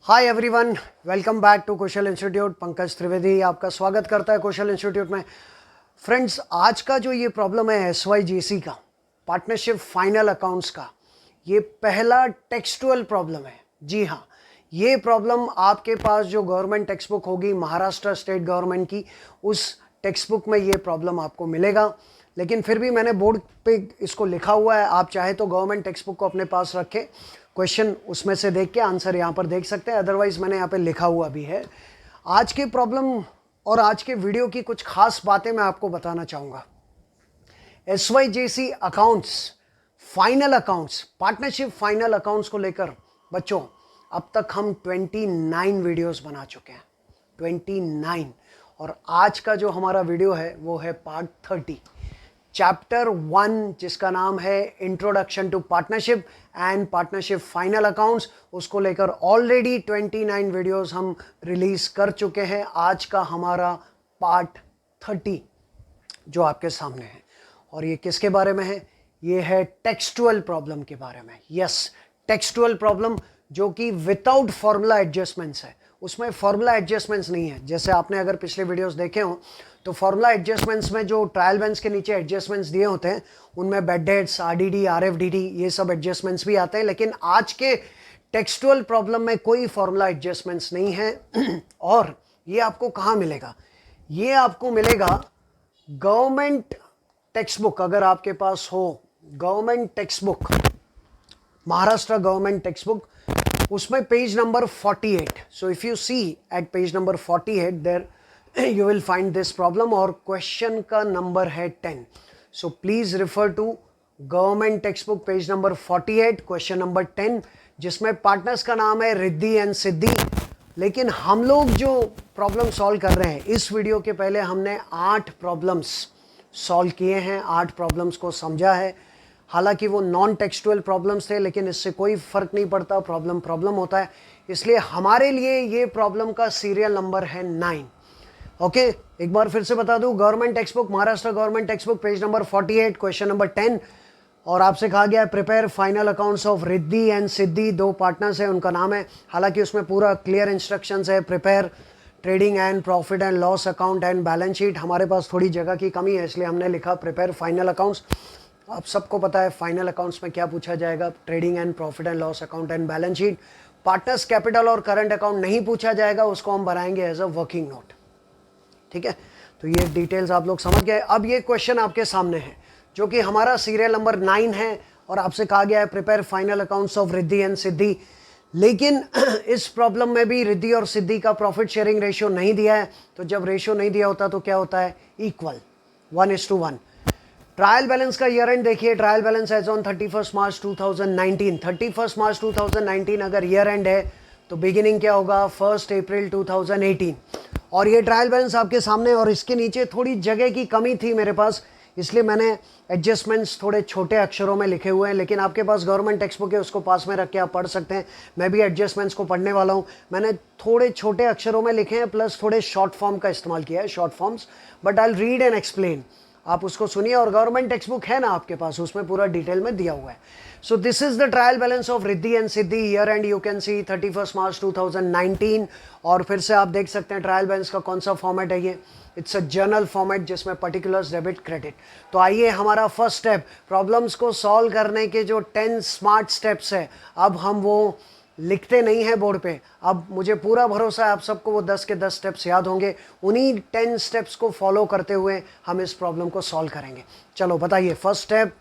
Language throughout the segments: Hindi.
Hi everyone, welcome back to Kaushal institute. Pankaj Trivedi आपका स्वागत करता है कौशल इंस्टीट्यूट में। फ्रेंड्स, आज का जो ये प्रॉब्लम है SYJC का, पार्टनरशिप फाइनल अकाउंट्स का, ये पहला टेक्सटुअल प्रॉब्लम है। जी हाँ, ये प्रॉब्लम आपके पास जो गवर्नमेंट टेक्स्ट बुक होगी महाराष्ट्र स्टेट गवर्नमेंट की, उस टेक्स्ट बुक में ये प्रॉब्लम आपको मिलेगा। लेकिन फिर भी मैंने बोर्ड पे इसको लिखा हुआ है, आप चाहे तो गवर्नमेंट टेक्स्ट बुक को अपने पास रखें, क्वेश्चन उसमें से देख के आंसर यहाँ पर देख सकते हैं, अदरवाइज मैंने यहाँ पे लिखा हुआ भी है। आज के प्रॉब्लम और आज के वीडियो की कुछ खास बातें मैं आपको बताना चाहूँगा। SYJC accounts, final accounts, partnership final accounts को लेकर बच्चों अब तक हम 29 वीडियोस बना चुके हैं, 29। और आज का जो हमारा वीडियो है वो है पार्ट 30, चैप्टर 1, जिसका नाम है introduction to partnership and partnership final accounts. उसको लेकर ऑलरेडी 29 वीडियोस हम रिलीज कर चुके हैं। आज का हमारा पार्ट 30 जो आपके सामने है, और ये किसके बारे में है? ये है टेक्सटुअल प्रॉब्लम के बारे में। यस, टेक्सटुअल प्रॉब्लम जो कि विदाउट फॉर्मूला एडजस्टमेंट्स है, उसमें फॉर्मूला एडजस्टमेंट्स नहीं है। जैसे आपने अगर पिछले वीडियोस देखे हो तो फॉर्मूला एडजस्टमेंट्स में जो ट्रायल बैलेंस के नीचे एडजस्टमेंट्स दिए होते हैं उनमें बेड डेट्स, RDD, RFDD ये सब एडजस्टमेंट्स भी आते हैं। लेकिन आज के टेक्सटुअल प्रॉब्लम में कोई फॉर्मूला एडजस्टमेंट्स नहीं है। और ये आपको कहाँ मिलेगा? ये आपको मिलेगा गवर्नमेंट टेक्स्ट बुक। अगर आपके पास हो government text book, Maharashtra government text book, उसमें page number 48। So if you see at page number 48 there you will find this problem, और क्वेश्चन का नंबर है 10। So please refer to government text book page number 48, question number 10, जिसमें पार्टनर्स का नाम है रिद्धि एंड सिद्धि। लेकिन हम लोग जो प्रॉब्लम सॉल्व कर रहे हैं, इस वीडियो के पहले हमने 8 प्रॉब्लम्स सॉल्व किए हैं, 8 प्रॉब्लम्स को समझा है। हालांकि वो नॉन टेक्सटुअल प्रॉब्लम्स थे, लेकिन इससे कोई फर्क नहीं पड़ता, प्रॉब्लम होता है। इसलिए हमारे लिए ये प्रॉब्लम का सीरियल नंबर है 9। ओके, एक बार फिर से बता दूं, government text book, Maharashtra government text book, page number 48, question number 10। और आपसे कहा गया है prepare final accounts of Riddhi and Siddhi, 2 partners हैं, उनका नाम है। हालांकि उसमें पूरा क्लियर इंस्ट्रक्शंस है, prepare trading and profit and loss account and balance sheet. हमारे पास थोड़ी जगह की कमी है, इसलिए हमने लिखा प्रिपेयर फाइनल अकाउंट्स। आप सबको पता है फाइनल अकाउंट्स में क्या पूछा जाएगा, trading and profit and loss account and balance sheet. Partners capital और करंट अकाउंट नहीं पूछा जाएगा, उसको हम बनाएंगे एज अ वर्किंग नोट। ठीक है, तो ये डिटेल्स आप लोग समझ गए। अब ये क्वेश्चन आपके सामने है जो कि हमारा सीरियल नंबर 9 है, और आपसे कहा गया है prepare final accounts of Riddhi and Siddhi. लेकिन इस प्रॉब्लम में भी रिद्धि और सिद्धि का प्रॉफिट शेयरिंग रेशियो नहीं दिया है। तो जब रेशियो नहीं दिया होता तो क्या होता है? इक्वल, 1:1। ट्रायल बैलेंस का ईयर एंड देखिए, trial balance as on 31 March 2019। 31 March 2019 अगर ईयर एंड है तो बिगिनिंग क्या होगा? 1 अप्रैल 2018। और ये ट्रायल बैलेंस आपके सामने, और इसके नीचे थोड़ी जगह की कमी थी मेरे पास, इसलिए मैंने एडजस्टमेंट्स थोड़े छोटे अक्षरों में लिखे हुए हैं। लेकिन आपके पास गवर्नमेंट टेक्स्ट बुक है, उसको पास में रख के आप पढ़ सकते हैं। मैं भी एडजस्टमेंट्स को पढ़ने वाला हूँ। मैंने थोड़े छोटे अक्षरों में लिखे हैं, प्लस थोड़े शॉर्ट फॉर्म का इस्तेमाल किया है, short forms, but I will read and explain. आप उसको सुनिए, और गवर्नमेंट टेक्स्ट बुक है ना आपके पास, उसमें पूरा डिटेल में दिया हुआ है। So this is the trial balance of Riddhi and Siddhi, year and you can C 31 March 2019। और फिर से आप देख सकते हैं ट्रायल बैलेंस का कौन सा फॉर्मेट है ये। इट्स अ जर्नल फॉर्मेट जिसमें पर्टिकुलर्स, डेबिट, क्रेडिट। तो आइए, हमारा फर्स्ट स्टेप, प्रॉब्लम्स को सॉल्व करने के जो 10 स्मार्ट स्टेप्स है, अब हम वो लिखते नहीं हैं बोर्ड पे। अब मुझे पूरा भरोसा है आप सबको वो 10 के 10 स्टेप्स याद होंगे। उन्हीं 10 स्टेप्स को फॉलो करते हुए हम इस प्रॉब्लम को सॉल्व करेंगे। चलो बताइए, first step,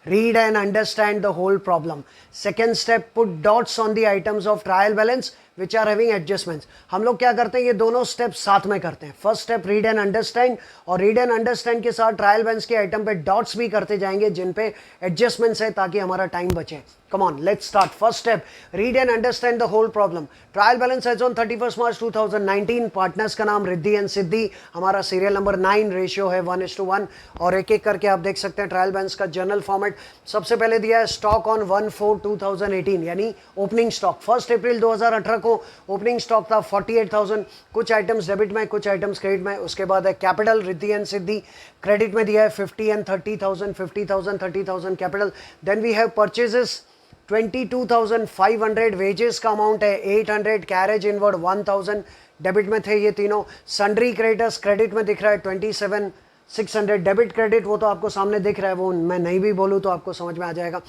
read and understand the whole problem. Second step, put dots on the items of trial balance which are having adjustments. हम लोग क्या करते हैं, ये दोनों स्टेप साथ में करते हैं। First step read and understand, और रीड एंड अंडरस्टैंड के साथ ट्रायल बैलेंस के आइटम पे डॉट्स भी करते जाएंगे जिन पे एडजस्टमेंट्स है, ताकि हमारा टाइम बचे। Come on, let's start. First step, read and understand the whole problem. Trial balance as on 31 March 2019. Partners का नाम रिद्धि एंड सिद्धि, हमारा सीरियल नंबर 9, रेशियो है 1:1। और एक एक करके आप देख सकते हैं ट्रायल बैलेंस का जर्नल फॉर्मेट। सबसे पहले दिया है स्टॉक ऑन 1/4/2018, यानी ओपनिंग स्टॉक 1 अप्रैल 2018 को ओपनिंग स्टॉक था 48,000। कुछ आइटम्स डेबिट में, कुछ आइटम्स क्रेडिट में। उसके बाद है capital, Riddhi and Siddhi, credit में दिया है 50 and 30,000, 50,000, 30,000 capital. Then we have purchases, 22,500 wages का अमाउंट है, 800 कैरेज इनवर्ड 1000 डेबिट में थे ये तीनों। सन्ड्री क्रेडिटर्स क्रेडिट में दिख रहा है 27,600 डेबिट क्रेडिट, वो तो आपको सामने दिख रहा है, वो मैं नहीं भी बोलूँ तो आपको समझ में आ जाएगा।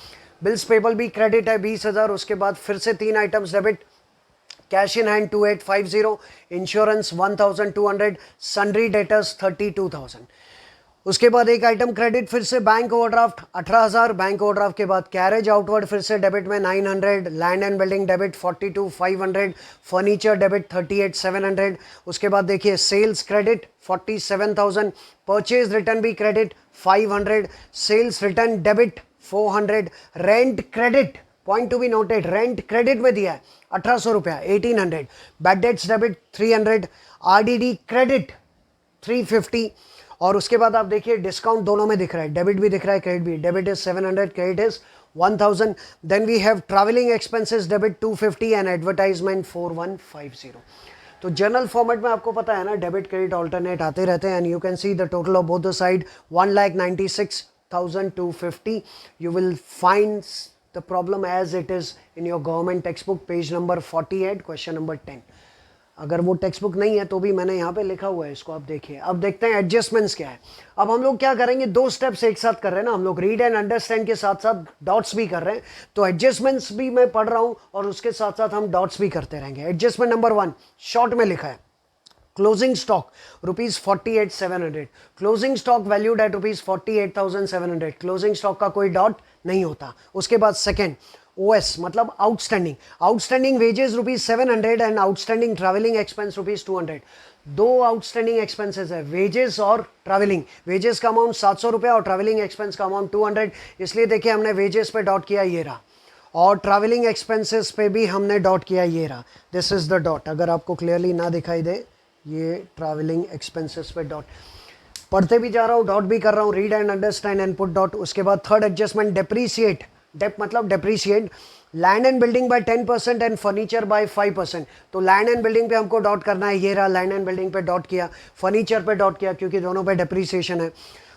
बिल्स पेबल भी क्रेडिट है 20,000, उसके बाद फिर से 3 items debit, cash in hand 2850, insurance 1200, sundry debtors 32,000। उसके बाद एक आइटम क्रेडिट फिर से बैंक ओवरड्राफ्ट 18,000, बैंक ओवरड्राफ्ट के बाद कैरेज आउटवर्ड फिर से डेबिट में 900, land and building debit 42,500, furniture debit 38,700। उसके बाद देखिए सेल्स क्रेडिट 47,000, परचेज रिटर्न भी credit 500, sales return debit 400, rent credit, point to be noted, rent credit में दिया है 1800 रुपया 1800, bad debts debit 300, RDD credit 350। और उसके बाद आप देखिए डिस्काउंट दोनों में दिख रहा है, डेबिट भी दिख रहा है क्रेडिट भी, debit is 700, credit is 1000। Then we have travelling expenses debit 250 and advertisement 4150। तो जनरल फॉर्मेट में आपको पता है ना, डेबिट क्रेडिट ऑल्टरनेट आते रहते हैं, and you can see the total of both the side 1,96,250। You will find the problem as it is in your government text book, page number 48, question number 10। अगर वो टेक्स्ट बुक नहीं है तो भी मैंने यहाँ पे लिखा हुआ है, इसको आप देखिए। अब देखते हैं एडजस्टमेंट्स क्या है। अब हम लोग क्या करेंगे, 2 स्टेप्स एक साथ कर रहे हैं ना हम लोग, रीड एंड अंडरस्टैंड के साथ साथ डॉट्स भी कर रहे हैं, तो एडजस्टमेंट्स भी मैं पढ़ रहा हूँ और उसके साथ साथ हम डॉट्स भी करते रहेंगे। एडजस्टमेंट नंबर 1 शॉर्ट में लिखा है, closing stock ₹48,700, closing stock valued at ₹48,700, closing stock का कोई डॉट नहीं होता। उसके बाद सेकेंड ओएस मतलब outstanding, outstanding wages ₹700 and outstanding travelling expense ₹200। 2 outstanding expenses है, वेजेस और ट्रैवलिंग। वेजेस का अमाउंट 700 रुपया और ट्रैवलिंग एक्सपेंस का अमाउंट 200, इसलिए देखिए हमने वेजेस पे डॉट किया, ये रहा, और ट्रैवलिंग एक्सपेंसेस पे भी हमने डॉट किया, ये रहा, दिस इज द डॉट। अगर आपको क्लियरली ना दिखाई दे, ये ट्रैवलिंग एक्सपेंसेस पे डॉट, पढ़ते भी जा रहा हूँ, डॉट भी कर रहा हूँ, read and understand and put dot. उसके बाद थर्ड एडजस्टमेंट डेप्रीशिएट, डेप मतलब depreciate, land and building by 10% and furniture by 5%। तो लैंड एंड बिल्डिंग पे हमको डॉट करना है, ये रहा, लैंड एंड बिल्डिंग पे डॉट किया, फर्नीचर पे डॉट किया क्योंकि दोनों पे डेप्रीसिएशन है।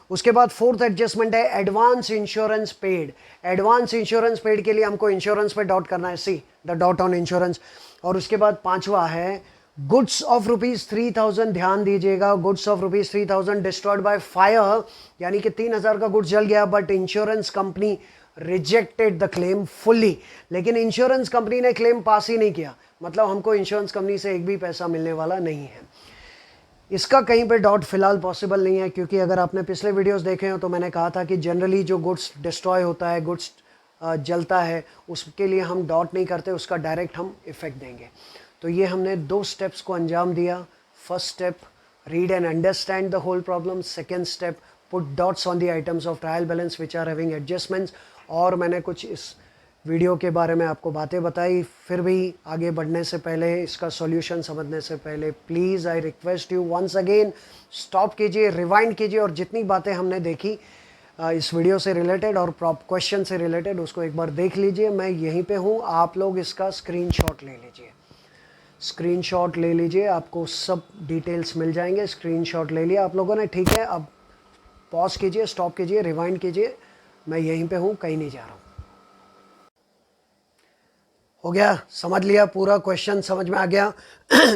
उसके बाद फोर्थ एडजस्टमेंट है advance insurance paid, advance insurance paid के लिए हमको इंश्योरेंस पे डॉट करना है, see the dot on insurance. और उसके बाद पांचवा है गुड्स ऑफ ₹3,000, ध्यान दीजिएगा, goods of ₹3,000 destroyed by fire, यानी कि 3,000 का गुड्स जल गया, but insurance company rejected the claim fully, लेकिन इंश्योरेंस कंपनी ने क्लेम पास ही नहीं किया, मतलब हमको इंश्योरेंस कंपनी से एक भी पैसा मिलने वाला नहीं है। इसका कहीं पे डॉट फिलहाल पॉसिबल नहीं है, क्योंकि अगर आपने पिछले वीडियोस देखे हो तो मैंने कहा था कि जनरली जो गुड्स डिस्ट्रॉय होता है, गुड्स जलता है, उसके लिए हम डॉट नहीं करते, उसका डायरेक्ट हम इफेक्ट देंगे। तो ये हमने 2 स्टेप्स को अंजाम दिया। First step read and understand the whole problem, second step put dots on the items of trial balance which are having adjustments. और मैंने कुछ इस वीडियो के बारे में आपको बातें बताई। फिर भी आगे बढ़ने से पहले, इसका सॉल्यूशन समझने से पहले, please I request you once again, stop कीजिए, रिवाइंड कीजिए, और जितनी बातें हमने देखी इस वीडियो से रिलेटेड और क्वेश्चन से रिलेटेड, उसको एक बार देख लीजिए। मैं यहीं पे हूँ, आप लोग इसका स्क्रीनशॉट ले लीजिए, स्क्रीनशॉट ले लीजिए, आपको सब डिटेल्स मिल जाएंगे। स्क्रीनशॉट ले लिया आप लोगों ने, ठीक है। अब पॉज कीजिए, स्टॉप कीजिए, रिवाइंड कीजिए, मैं यहीं पे हूँ, कहीं नहीं जा रहा हूँ। हो गया, समझ लिया, पूरा क्वेश्चन समझ में आ गया।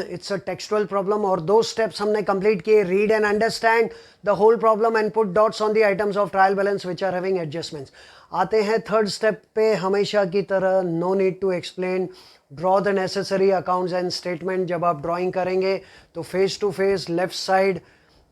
इट्स अ टेक्सचुअल प्रॉब्लम और 2 स्टेप्स हमने कंप्लीट किए, read and understand the whole problem and put dots on the items of trial balance which are having adjustments. आते हैं थर्ड स्टेप पे, हमेशा की तरह no need to explain, draw the necessary accounts and statement. जब आप ड्राइंग करेंगे तो face to face, left side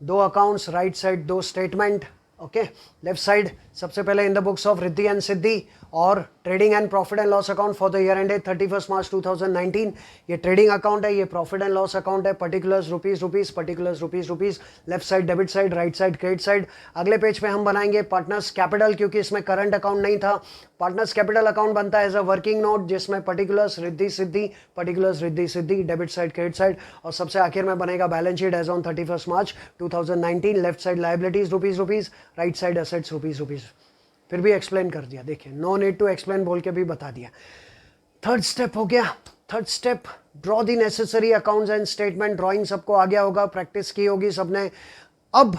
2 accounts, right side 2 statement. Okay, left side सबसे पहले in the books of Riddhi and Siddhi और trading and profit and loss account for the year ended 31 March 2019। ये ट्रेडिंग अकाउंट है, ये प्रॉफिट एंड लॉस अकाउंट है, particulars rupees, particulars rupees, left side debit side, right side credit side. अगले पेज पे हम बनाएंगे पार्टनर्स कैपिटल, क्योंकि इसमें करंट अकाउंट नहीं था। पार्टनर्स कैपिटल अकाउंट बनता है एज अ वर्किंग नोट, जिसमें particulars Riddhi Siddhi, particulars Riddhi Siddhi, debit side credit side, और सबसे आखिर में बनेगा balance sheet as on 31 March 2019। Left side liabilities rupees, right side assets rupees. फिर भी एक्सप्लेन कर दिया, देखिए नो नीड टू एक्सप्लेन बोल के भी बता दिया। थर्ड स्टेप हो गया। Third step, draw the necessary accounts and statement. Drawing सबको आ गया होगा, प्रैक्टिस की होगी सबने। अब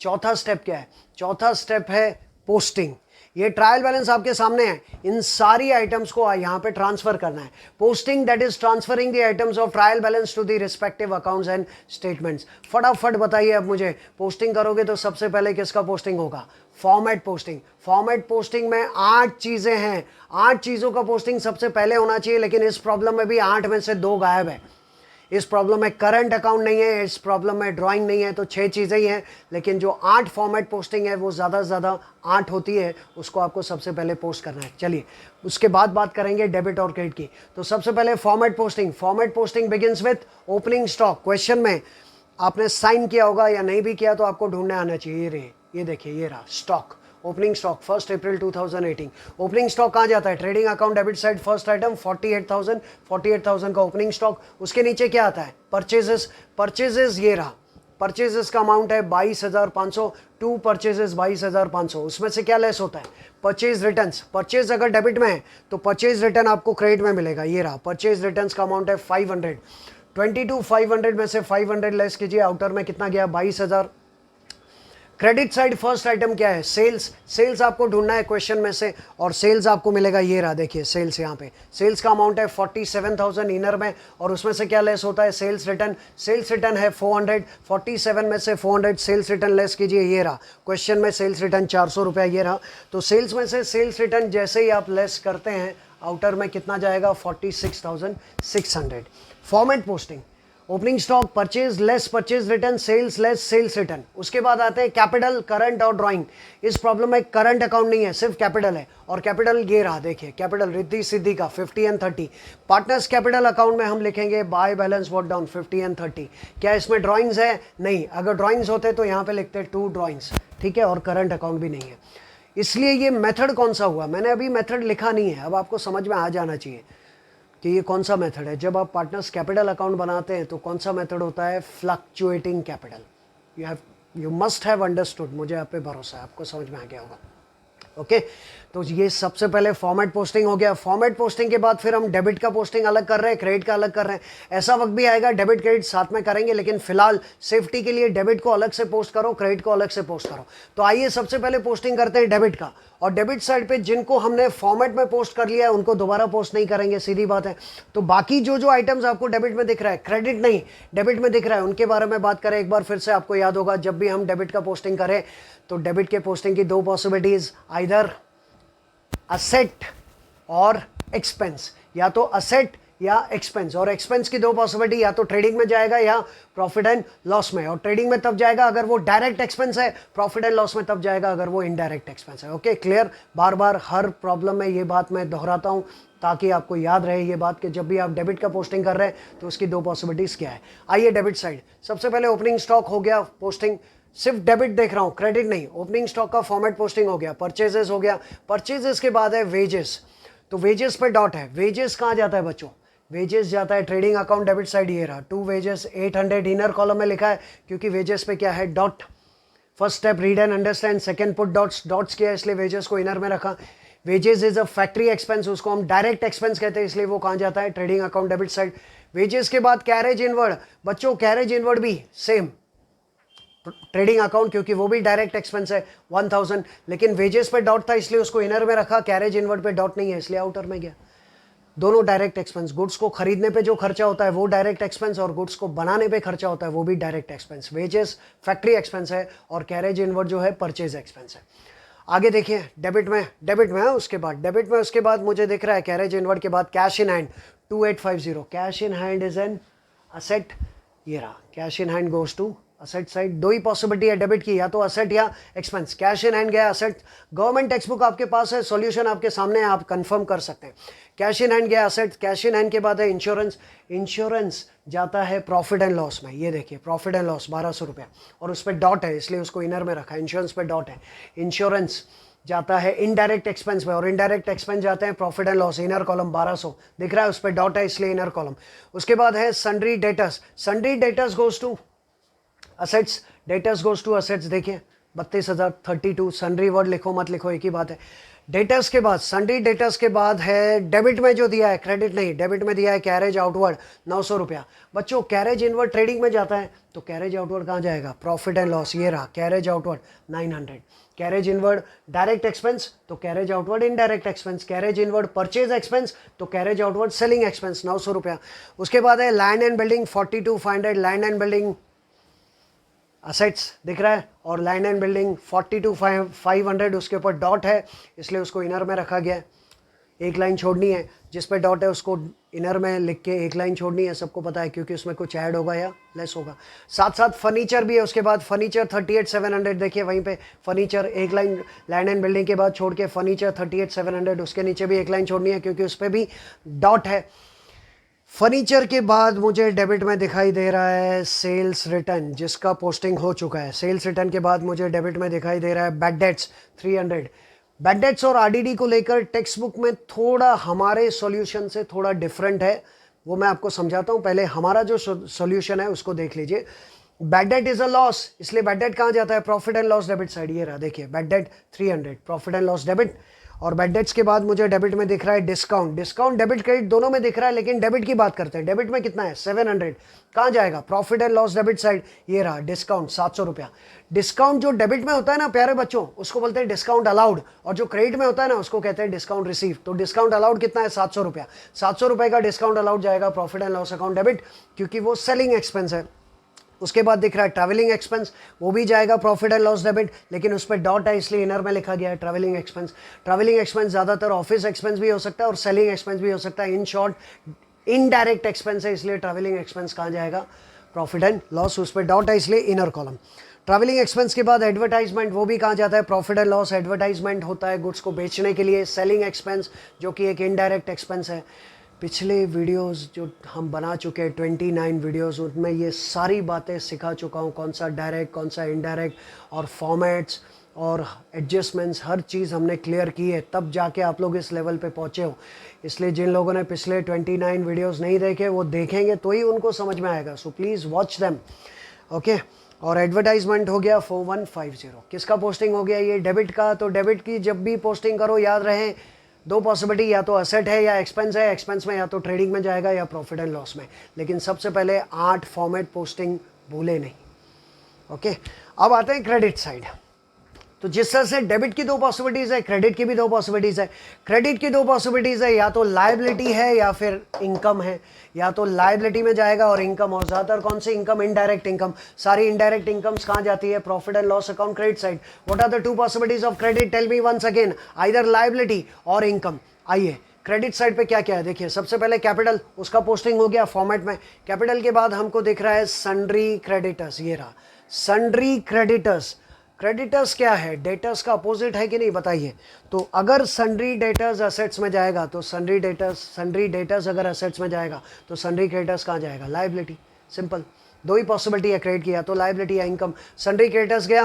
चौथा स्टेप क्या है? चौथा स्टेप है पोस्टिंग, ये ट्रायल बैलेंस आपके सामने है, इन सारी आइटम्स को यहाँ पे ट्रांसफर करना है। Posting that is transferring the items of trial balance to the respective accounts and statements. फटाफट बताइए अब मुझे, पोस्टिंग करोगे तो सबसे पहले किसका पोस्टिंग होगा? Format posting. फॉर्मेट पोस्टिंग में 8 चीजें हैं, 8 चीजों का पोस्टिंग सबसे पहले होना चाहिए, लेकिन इस प्रॉब्लम में भी 8 में से 2 गायब है। इस प्रॉब्लम में करंट अकाउंट नहीं है, इस प्रॉब्लम में ड्राइंग नहीं है, तो 6 चीज़ें ही हैं, लेकिन जो 8 फॉर्मेट पोस्टिंग है वो ज़्यादा से ज़्यादा 8 होती है, उसको आपको सबसे पहले पोस्ट करना है। चलिए उसके बाद बात करेंगे डेबिट और क्रेडिट की। तो सबसे पहले format posting. Format posting begins with opening stock. Question में आपने साइन किया होगा या नहीं भी किया तो आपको ढूंढने आना चाहिए। ये देखिए, ये रहा स्टॉक, ओपनिंग स्टॉक 1 अप्रैल 2018। ओपनिंग स्टॉक कहाँ जाता है? Trading account debit side, first item 48,000 का ओपनिंग स्टॉक। उसके नीचे क्या आता है? परचेजेस। परचेजेस ये रहा, परचेजेस का अमाउंट है 22,500, 2 परचेजेस 22,500। उसमें से क्या लेस होता है? Purchase returns. परचेज अगर डेबिट में है तो परचेज रिटर्न आपको क्रेडिट में मिलेगा। ये रहा, परचेज रिटर्न्स का अमाउंट है 500। 22,500 में से 500 लेस कीजिए, आउटर में कितना गया? 22,000। क्रेडिट साइड फर्स्ट आइटम क्या है? सेल्स। सेल्स आपको ढूंढना है क्वेश्चन में से, और सेल्स आपको मिलेगा, ये रहा देखिए सेल्स। यहाँ पे सेल्स का अमाउंट है 47,000 इनर में, और उसमें से क्या लेस होता है? Sales return. सेल्स रिटर्न है 400, 47 में से 400 सेल्स रिटर्न लेस कीजिए। ये रहा क्वेश्चन में सेल्स रिटर्न 400 रुपया, ये रहा। तो सेल्स में से सेल्स रिटर्न जैसे ही आप लेस करते हैं, आउटर में कितना जाएगा? 46,600। Format posting, opening stock, purchase less purchase return, sales less sales return. उसके बाद आते हैं कैपिटल, करंट और ड्राइंग। इस प्रॉब्लम में करंट अकाउंट नहीं है, सिर्फ कैपिटल है, और कैपिटल ये रहा देखिए, कैपिटल रिद्धि सिद्धि का 50 एंड 30। पार्टनर्स कैपिटल अकाउंट में हम लिखेंगे by balance what down 50 and 30। क्या इसमें ड्राइंग्स है? नहीं। अगर ड्राइंग्स होते तो यहाँ पे लिखते 2 ड्राइंग्स, ठीक है, और करंट अकाउंट भी नहीं है। इसलिए ये मेथड कौन सा हुआ? मैंने अभी मेथड लिखा नहीं है, अब आपको समझ में आ जाना चाहिए कि ये कौन सा मेथड है। जब आप पार्टनर्स कैपिटल अकाउंट बनाते हैं तो कौन सा मेथड होता है? Fluctuating capital. You must have understood, मुझे आप पे भरोसा है, आपको समझ में आ गया होगा। ओके, तो ये सबसे पहले फॉर्मेट पोस्टिंग हो गया। फॉर्मेट पोस्टिंग के बाद फिर हम डेबिट का पोस्टिंग अलग कर रहे हैं, क्रेडिट का अलग कर रहे हैं। ऐसा वक्त भी आएगा डेबिट क्रेडिट साथ में करेंगे, लेकिन फिलहाल सेफ्टी के लिए डेबिट को अलग से पोस्ट करो, क्रेडिट को अलग से पोस्ट करो। तो आइए सबसे पहले पोस्टिंग करते हैं डेबिट का। और डेबिट साइड पे जिनको हमने फॉर्मेट में पोस्ट कर लिया है उनको दोबारा पोस्ट नहीं करेंगे, सीधी बात है। तो बाकी जो आइटम्स आपको डेबिट में दिख रहा है, क्रेडिट नहीं डेबिट में दिख रहा है, उनके बारे में बात करें एक बार फिर से। आपको याद होगा जब भी हम डेबिट का पोस्टिंग करें तो डेबिट के पोस्टिंग की 2 पॉसिबिलिटीज, आइदर असेट और एक्सपेंस, या तो असेट या एक्सपेंस। और एक्सपेंस की 2 पॉसिबिलिटी, या तो ट्रेडिंग में जाएगा या प्रॉफिट एंड लॉस में। और ट्रेडिंग में तब जाएगा अगर वो डायरेक्ट एक्सपेंस है, प्रॉफिट एंड लॉस में तब जाएगा अगर वो इनडायरेक्ट एक्सपेंस है। Okay, clear? बार बार हर प्रॉब्लम में ये बात मैं दोहराता हूँ ताकि आपको याद रहे ये बात कि जब भी आप डेबिट का पोस्टिंग कर रहे हैं तो उसकी 2 पॉसिबिलिटीज क्या है। आइए डेबिट साइड, सबसे पहले ओपनिंग स्टॉक हो गया पोस्टिंग, सिर्फ डेबिट देख रहा हूं, क्रेडिट नहीं। ओपनिंग स्टॉक का फॉर्मेट पोस्टिंग हो गया, परचेजेस हो गया। परचेजेस के बाद है वेजेस, तो वेजेस पे डॉट है। वेजेस कहाँ जाता है बच्चों? वेजेस जाता है ट्रेडिंग अकाउंट डेबिट साइड, ये रहा 2 वेजेस 800 इनर कॉलम में लिखा है, क्योंकि वेजेस पे क्या है? Dot. First step read and understand, second put dots. Dots किया इसलिए वेजेस को इनर में रखा। Wages is a factory expense, उसको हम डायरेक्ट एक्सपेंस कहते हैं, इसलिए वो कहाँ जाता है? Trading account debit side. Wages के बाद कैरेज इनवर्ड, बच्चों कैरेज इनवर्ड भी सेम ट्रेडिंग अकाउंट, क्योंकि वो भी डायरेक्ट एक्सपेंस है 1000, लेकिन वेजेस पे डॉट था इसलिए उसको इनर में रखा। कैरेज इनवर्ड पे डॉट नहीं है इसलिए आउटर में गया। दोनों डायरेक्ट एक्सपेंस, गुड्स को खरीदने पे जो खर्चा होता है वो डायरेक्ट एक्सपेंस, और गुड्स को बनाने पे खर्चा होता है वो भी direct expense. Wages factory expense है, और कैरेज इनवर्ड जो है परचेज एक्सपेंस है। आगे देखिए डेबिट में है, उसके बाद डेबिट में उसके बाद मुझे दिख रहा है कैरेज इनवर्ड के बाद cash in hand 2850। Cash in hand is an asset, ये रहा cash in hand goes to asset side. 2 ही पॉसिबिलिटी है डेबिट की, या तो असेट या एक्सपेंस। कैश इन हैंड गया असेट, गवर्नमेंट टेक्स्ट बुक आपके पास है, सॉल्यूशन आपके सामने है, आप कंफर्म कर सकते हैं। कैश इन हैंड गया असेट, कैश इन हैंड के बाद है इंश्योरेंस। इंश्योरेंस जाता है प्रॉफिट एंड लॉस में, ये देखिए प्रॉफिट एंड लॉस 1200 रुपया, और उस पर डॉट है इसलिए उसको इनर में रखा है। इंश्योरेंस पे डॉट है। इंश्योरेंस जाता है इनडायरेक्ट एक्सपेंस में, और इनडायरेक्ट एक्सपेंस जाते हैं profit and loss. Inner column 1200 दिख रहा है, उस पर डॉट है इसलिए इनर कॉलम। उसके बाद है sundry debtors. Sundry debtors goes to assets, debtors goes to assets. देखिए 32,032, सन्ड्री वर्ड लिखो मत लिखो एक ही बात है। डेटर्स के बाद, सन्ड्री डेटर्स के बाद है डेबिट में जो दिया है, क्रेडिट नहीं, डेबिट में दिया है कैरेज आउटवर्ड 900 रुपया। बच्चों कैरेज इनवर्ड ट्रेडिंग में जाता है तो कैरेज आउटवर्ड कहाँ जाएगा? प्रॉफिट एंड लॉस, ये रहा carriage outward 900। Carriage inward direct expense तो carriage outward indirect expense, carriage inward purchase expense तो कैरेज आउटवर्ड सेलिंग एक्सपेंस 900 रुपया। उसके बाद है land and building 42,500, land and building assets दिख रहा है और लैंड एंड बिल्डिंग 42,500, उसके ऊपर डॉट है इसलिए उसको इनर में रखा गया है। एक लाइन छोड़नी है, जिस पे डॉट है उसको इनर में लिख के एक लाइन छोड़नी है, सबको पता है क्योंकि उसमें कुछ ऐड होगा या लेस होगा। साथ साथ फर्नीचर भी है, उसके बाद फर्नीचर 38,700 देखिए वहीं पे फर्नीचर एक लाइन लैंड एंड बिल्डिंग के बाद छोड़ के फर्नीचर 38,700, उसके नीचे भी एक लाइन छोड़नी है क्योंकि उस पर भी डॉट है। फर्नीचर के बाद मुझे डेबिट में दिखाई दे रहा है सेल्स रिटर्न जिसका पोस्टिंग हो चुका है। सेल्स रिटर्न के बाद मुझे डेबिट में दिखाई दे रहा है बैड डेट्स 300। बैड डेट्स और आरडीडी को लेकर टेक्स्ट बुक में थोड़ा हमारे सॉल्यूशन से थोड़ा डिफरेंट है, वो मैं आपको समझाता हूँ। पहले हमारा जो सॉल्यूशन है उसको देख लीजिए। Bad debt is a loss, इसलिए बैड डेट कहाँ जाता है, profit and loss debit side. ये रहा देखिए bad debt 300 profit and loss debit. और बैड डेट्स के बाद मुझे डेबिट में दिख रहा है डिस्काउंट। डिस्काउंट डेबिट क्रेडिट दोनों में दिख रहा है, लेकिन डेबिट की बात करते हैं। डेबिट में कितना है 700, कहाँ जाएगा profit and loss debit side. ये रहा डिस्काउंट 700 रुपया। डिस्काउंट जो डेबिट में होता है ना प्यारे बच्चों, उसको बोलते हैं डिस्काउंट अलाउड, और जो क्रेडिट में होता है ना उसको कहते हैं डिस्काउंट रिसीव। तो डिस्काउंट अलाउड कितना है 700 रुपया। 700 रुपये का डिस्काउंट अलाउड जाएगा profit and loss account debit, क्योंकि वो सेलिंग एक्सपेंस है। उसके बाद दिख रहा है ट्रैवलिंग एक्सपेंस, वो भी जाएगा प्रॉफिट एंड लॉस डेबिट, लेकिन उस पर डॉट है इसलिए इनर में लिखा गया है ट्रैवलिंग एक्सपेंस। ट्रैवलिंग एक्सपेंस ज़्यादातर ऑफिस एक्सपेंस भी हो सकता है और सेलिंग एक्सपेंस भी हो सकता है। इन शॉर्ट इनडायरेक्ट एक्सपेंस है, इसलिए ट्रैवलिंग एक्सपेंस कहाँ जाएगा प्रॉफिट एंड लॉस, उस पर डॉट है इसलिए इनर कॉलम। ट्रैवलिंग एक्सपेंस के बाद एडवर्टाइजमेंट, वो भी कहाँ जाता है प्रॉफिट एंड लॉस। एडवर्टाइजमेंट होता है गुड्स को बेचने के लिए। सेलिंग एक्सपेंस जो कि एक इनडायरेक्ट एक्सपेंस है। पिछले वीडियोस जो हम बना चुके हैं 29 वीडियोस, उनमें ये सारी बातें सिखा चुका हूँ, कौन सा डायरेक्ट कौन सा इनडायरेक्ट और फॉर्मेट्स और एडजस्टमेंट्स, हर चीज़ हमने क्लियर की है, तब जाके आप लोग इस लेवल पे पहुँचे हो। इसलिए जिन लोगों ने पिछले 29 वीडियोस नहीं देखे वो देखेंगे तो ही उनको समझ में आएगा। So please watch them, okay. और एडवर्टाइजमेंट हो गया 4150, किसका पोस्टिंग हो गया ये डेबिट का। तो डेबिट की जब भी पोस्टिंग करो याद रहे दो पॉसिबिलिटी, या तो असेट है या एक्सपेंस है। एक्सपेंस में या तो ट्रेडिंग में जाएगा या प्रॉफिट एंड लॉस में, लेकिन सबसे पहले 8 फॉर्मेट पोस्टिंग भूले नहीं, ओके। अब आते हैं क्रेडिट साइड। तो जिस तरह से डेबिट की 2 पॉसिबिलिटीज़ है, क्रेडिट की भी 2 पॉसिबिलिटीज़ है। क्रेडिट की 2 पॉसिबिलिटीज़ है, या तो लायबिलिटी है या फिर इनकम है। या तो लायबिलिटी में जाएगा और इनकम, और ज़्यादातर कौन सी इनकम, इनडायरेक्ट इनकम। सारी इनडायरेक्ट इनकम्स कहाँ जाती है profit and loss account credit side. What are the 2 possibilities of credit, tell me once again, either liability और इनकम। आइए क्रेडिट साइड पे क्या क्या है देखिए। सबसे पहले कैपिटल, उसका पोस्टिंग हो गया फॉर्मेट में। कैपिटल के बाद हमको दिख रहा है सन्ड्री क्रेडिटर्स, ये रहा सन्ड्री क्रेडिटर्स। क्रेडिटर्स क्या है, डेटर्स का अपोजिट है कि नहीं बताइए। तो अगर सन्ड्री डेटर्स असेट्स में जाएगा तो सन्ड्री डेटर्स अगर असेट्स में जाएगा तो सन्ड्री क्रेडिटर्स कहाँ जाएगा लायबिलिटी। सिंपल, 2 ही पॉसिबिलिटी है क्रेडिट की, या तो लायबिलिटी या इनकम। सन्ड्री क्रेडिटर्स गया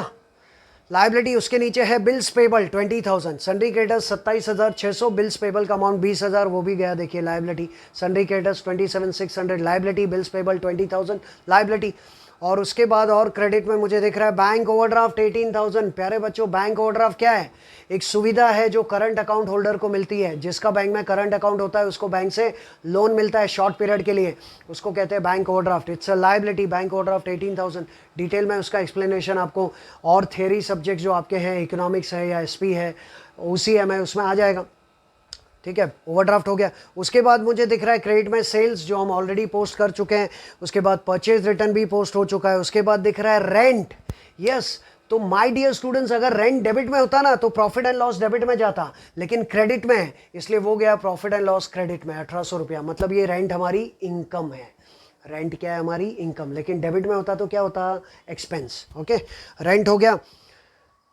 लायबिलिटी, उसके नीचे है bills payable 20,000, sundry creditors 27,600, bills payable का अमाउंट 20,000, वो भी गया देखिए liability. Sundry creditors 27,600 liability, bills payable 20,000 liability. और उसके बाद और क्रेडिट में मुझे दिख रहा है बैंक ओवरड्राफ्ट 18,000। प्यारे बच्चों बैंक ओवरड्राफ्ट क्या है, एक सुविधा है जो करंट अकाउंट होल्डर को मिलती है। जिसका बैंक में करंट अकाउंट होता है उसको बैंक से लोन मिलता है शॉर्ट पीरियड के लिए, उसको कहते हैं bank overdraft. It's a liability, bank overdraft 18,000। Detail में उसका एक्सप्लेनेशन आपको और थ्योरी सब्जेक्ट जो आपके हैं, इकोनॉमिक्स है या एसपी है, ओसीएम है, उसमें आ जाएगा, ठीक है। ओवरड्राफ्ट हो गया। उसके बाद मुझे दिख रहा है क्रेडिट में सेल्स जो हम ऑलरेडी पोस्ट कर चुके हैं। उसके बाद परचेज रिटर्न भी पोस्ट हो चुका है। उसके बाद दिख रहा है रेंट, यस। तो माय डियर स्टूडेंट्स, अगर रेंट डेबिट में होता ना तो प्रॉफिट एंड लॉस डेबिट में जाता, लेकिन क्रेडिट में है इसलिए वो गया प्रॉफिट एंड लॉस क्रेडिट में 1800 रुपया। मतलब ये रेंट हमारी इनकम है। रेंट क्या है हमारी इनकम, लेकिन डेबिट में होता तो क्या होता एक्सपेंस, ओके। रेंट हो गया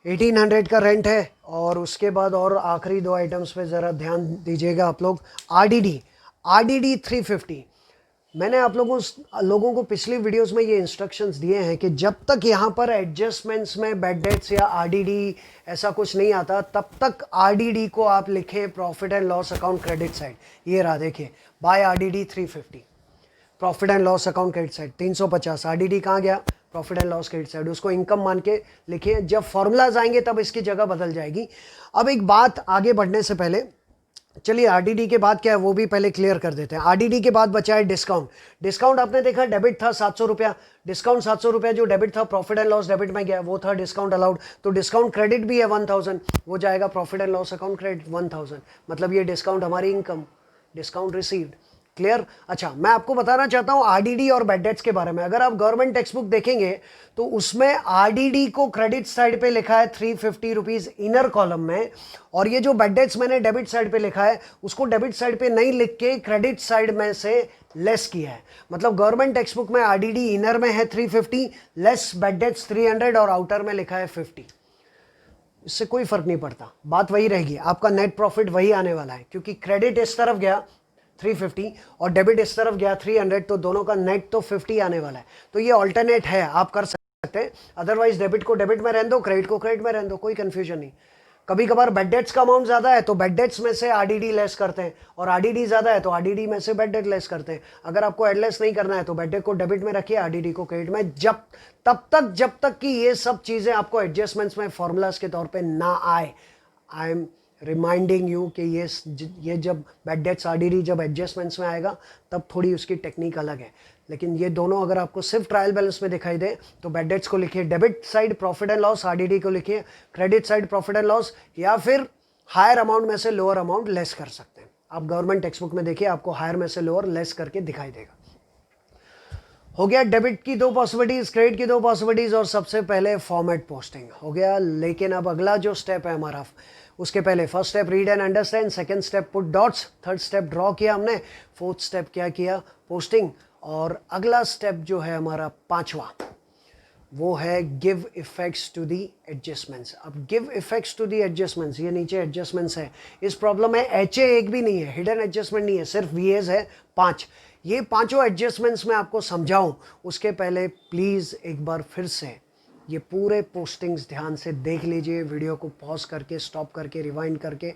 1800 का रेंट है। और उसके बाद और आखिरी 2 आइटम्स पे ज़रा ध्यान दीजिएगा आप लोग। आरडीडी 350। मैंने आप लोगों को पिछली वीडियोस में ये इंस्ट्रक्शंस दिए हैं कि जब तक यहाँ पर एडजस्टमेंट्स में बैड डेट्स या आरडीडी ऐसा कुछ नहीं आता, तब तक आरडीडी को आप लिखें profit and loss account credit side. ये रहा देखिए, by RDD 350 profit and loss account credit side 350। RDD कहाँ गया profit and loss credit side, उसको इनकम मान के लिखिए। जब फॉर्मूलाज आएंगे तब इसकी जगह बदल जाएगी। अब एक बात आगे बढ़ने से पहले चलिए आरडीडी के बाद क्या है वो भी पहले क्लियर कर देते हैं। आरडीडी के बाद बचा है डिस्काउंट। डिस्काउंट आपने देखा डेबिट था 700 रुपया, डिस्काउंट 700 रुपया जो डेबिट था प्रॉफिट एंड लॉस डेबिट में गया वो था डिस्काउंट अलाउड। तो डिस्काउंट क्रेडिट भी है 1000, वो जाएगा profit and loss account credit 1000, मतलब ये डिस्काउंट हमारी इनकम, डिस्काउंट रिसीव्ड। क्लियर। अच्छा मैं आपको बताना चाहता हूं आरडीडी और बैड डेट्स के बारे में। अगर आप गवर्नमेंट टेक्स्ट बुक देखेंगे तो उसमें आरडीडी को क्रेडिट साइड पे लिखा है 350 रुपीज इनर कॉलम में, और ये जो बैड डेट्स मैंने डेबिट साइड पे लिखा है उसको डेबिट साइड पे नहीं लिख के क्रेडिट साइड में से लेस किया है। मतलब गवर्नमेंट टेक्स्ट बुक में आरडीडी इनर में है 350, लेस बैड डेट्स 300 और आउटर में लिखा है 50। इससे कोई फर्क नहीं पड़ता, बात वही रहेगी, आपका नेट प्रॉफिट वही आने वाला है, क्योंकि क्रेडिट इस तरफ गया 350 और डेबिट इस तरफ गया 300, तो दोनों का नेट तो 50 आने वाला है। तो ये ऑल्टरनेट है, आप कर सकते हैं। अदरवाइज डेबिट को डेबिट में रहने दो, क्रेडिट को क्रेडिट में रहने दो, कोई कंफ्यूजन नहीं। कभी कभार बैड डेट्स का अमाउंट ज्यादा है तो बैड डेट्स में से आरडीडी लेस करते हैं, और आरडीडी ज्यादा है तो आरडीडी में से बैड डेट लेस करते हैं। अगर आपको एडलेस नहीं करना है तो बैड डेट को डेबिट में रखिए, आरडीडी को क्रेडिट में, जब तक कि ये सब चीजें आपको एडजस्टमेंट्स में फॉर्मूलाज के तौर पे ना आए। आई एम रिमाइंडिंग यू कि ये जब बैड डेट्स आरडीडी जब एडजस्टमेंट्स में आएगा तब थोड़ी उसकी टेक्निक अलग है। लेकिन ये दोनों अगर आपको सिर्फ ट्रायल बैलेंस में दिखाई दे तो बैड डेट्स को लिखिए debit side profit and loss, RDD को लिखिए credit side profit and loss, या फिर हायर अमाउंट में से लोअर अमाउंट लेस कर सकते हैं। आप गवर्नमेंट टेक्स्ट बुक में देखिए आपको हायर में से लोअर लेस करके दिखाई देगा। हो गया डेबिट की दो पॉसिबिलिटीज, क्रेडिट की दो पॉसिबिलिटीज, और सबसे पहले फॉर्मेट पोस्टिंग हो गया। लेकिन अब अगला जो स्टेप है हमारा, उसके पहले first step read and understand, second step put dots, third step draw किया हमने, फोर्थ स्टेप क्या किया, पोस्टिंग, और अगला स्टेप जो है हमारा पांचवा वो है give effects to the adjustments. अब give effects to the adjustments, ये नीचे एडजस्टमेंट्स है, इस प्रॉब्लम में एच एक भी नहीं है, हिडन एडजस्टमेंट नहीं है, सिर्फ वीएज है 5। ये पांचों एडजस्टमेंट्स मैं आपको समझाऊं उसके पहले प्लीज एक बार फिर से ये पूरे पोस्टिंग्स ध्यान से देख लीजिए, वीडियो को पॉज करके स्टॉप करके रिवाइंड करके।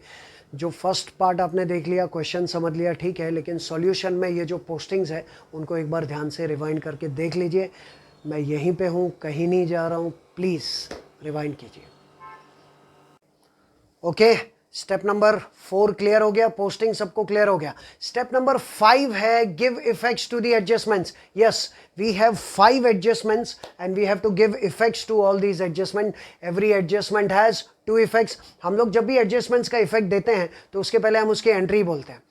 जो फर्स्ट पार्ट आपने देख लिया, क्वेश्चन समझ लिया, ठीक है, लेकिन सॉल्यूशन में ये जो पोस्टिंग्स है उनको एक बार ध्यान से रिवाइंड करके देख लीजिए। मैं यहीं पे हूँ, कहीं नहीं जा रहा हूँ, प्लीज रिवाइंड कीजिए। ओके, स्टेप नंबर 4 क्लियर हो गया, पोस्टिंग सबको क्लियर हो गया। स्टेप नंबर 5 है give effects to the adjustments. Yes, we have 5 adjustments and we have to give effects to all these adjustment. Every adjustment has 2 effects. हम लोग जब भी एडजस्टमेंट्स का इफेक्ट देते हैं तो उसके पहले हम उसकी एंट्री बोलते हैं।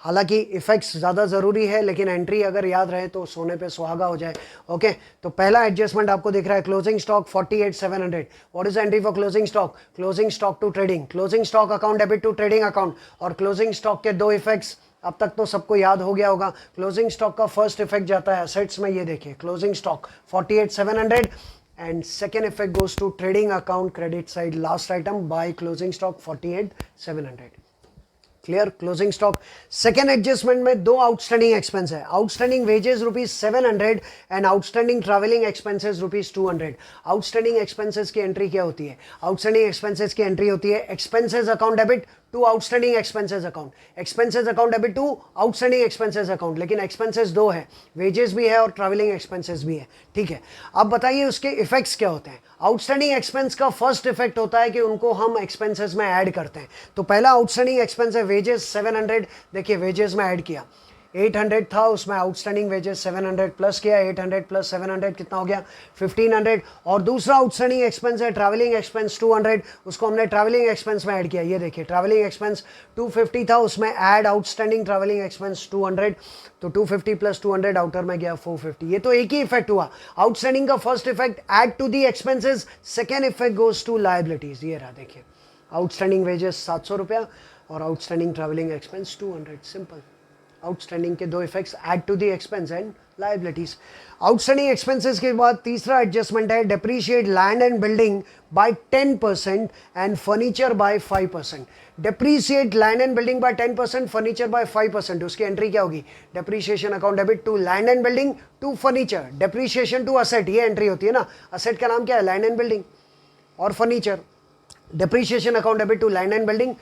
हालांकि इफेक्ट्स ज़्यादा ज़रूरी है, लेकिन एंट्री अगर याद रहे तो सोने पे सुहागा हो जाए। ओके, तो पहला एडजस्टमेंट आपको दिख रहा है closing stock 48,700। What is entry for closing stock? Closing stock to trading, closing stock account debit to trading account. और क्लोजिंग स्टॉक के 2 इफेक्ट्स अब तक तो सबको याद हो गया होगा। क्लोजिंग स्टॉक का फर्स्ट इफेक्ट जाता है असेट्स में, ये देखिए closing stock 48,700, and second effect goes to trading account credit side, last item by closing stock 48,700। Clear, closing stock. Second adjustment में 2 आउटस्टैंडिंग एक्सपेंस है, outstanding wages ₹700 and outstanding travelling expenses ₹200। Outstanding expenses की एंट्री क्या होती है? आउटस्टैंडिंग एक्सपेंसेस की एंट्री होती है expenses account debit to outstanding expenses account, expenses account debit to outstanding expenses account. लेकिन एक्सपेंसेस 2 है, वेजेस भी है और ट्रैवलिंग एक्सपेंसेस भी है, ठीक है। अब बताइए उसके इफेक्ट्स क्या होते हैं? आउटस्टैंडिंग एक्सपेंस का फर्स्ट इफेक्ट होता है कि उनको हम एक्सपेंसेस में ऐड करते हैं। तो पहला आउटस्टैंडिंग एक्सपेंस है वेजेस 700, देखिए वेजेस में ऐड किया, 800 था, उसमें आउटस्टैंडिंग वेजेस 700 प्लस किया, 800 प्लस 700 कितना हो गया? 1500। और दूसरा आउटस्टैंडिंग एक्सपेंस है ट्रैवलिंग एक्सपेंस 200, उसको हमने ट्रैवलिंग एक्सपेंस में ऐड किया। ये देखिए ट्रैवलिंग एक्सपेंस 250 था, उसमें ऐड आउटस्टैंडिंग ट्रैवलिंग एक्सपेंस 200, तो 250 प्लस 200 आउटर में गया 450। ये तो एक ही इफेक्ट हुआ, आउटस्टैंडिंग का first effect add to the expenses, second effect goes to liabilities. ये रहा देखिए, आउटस्टैंडिंग वेजेस 700 रुपया और outstanding travelling expense 200, simple. Outstanding के 2 effects add to the expense and liabilities. Outstanding expenses के बाद तीसरा एडजस्टमेंट है depreciate land and building by 10% and furniture by 5%। Depreciate land and building by 10%, furniture by 5%। उसकी एंट्री क्या होगी? Depreciation account debit to land and building to furniture, depreciation to asset, ये एंट्री होती है ना। असेट का नाम क्या है? लैंड एंड बिल्डिंग और furniture. Depreciation account debit to land and building